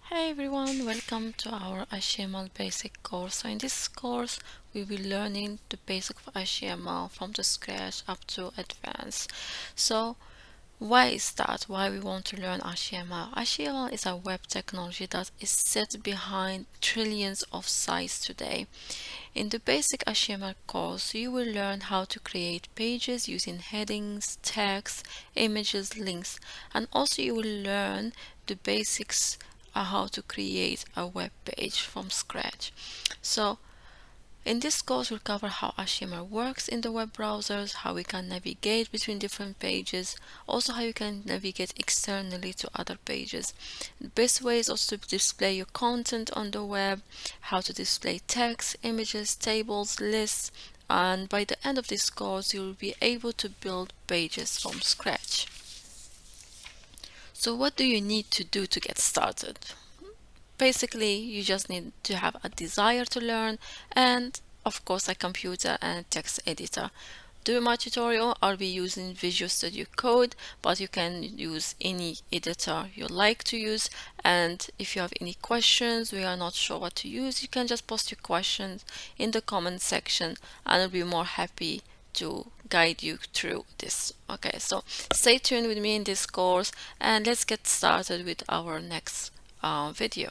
Hey everyone, welcome to our HTML basic course. So in this course, we will learning the basic of HTML from the scratch up to advanced. So why is that? Why we want to learn HTML? HTML is a web technology that is set behind trillions of sites today. In the basic HTML course, you will learn how to create pages using headings, text, images, links, and also you will learn the basics how to create a web page from scratch. So in this course, we'll cover how HTML works in the web browsers, how we can navigate between different pages, also how you can navigate externally to other pages. The best way is also to display your content on the web, how to display text, images, tables, lists, and by the end of this course, you'll be able to build pages from scratch. So what do you need to do to get started? Basically, you just need to have a desire to learn and of course a computer and a text editor. During my tutorial, I'll be using Visual Studio Code, but you can use any editor you like to use. And if you have any questions, we are not sure what to use, you can just post your questions in the comment section and I'll be more happy to guide you through this. Okay, so stay tuned with me in this course and let's get started with our next video.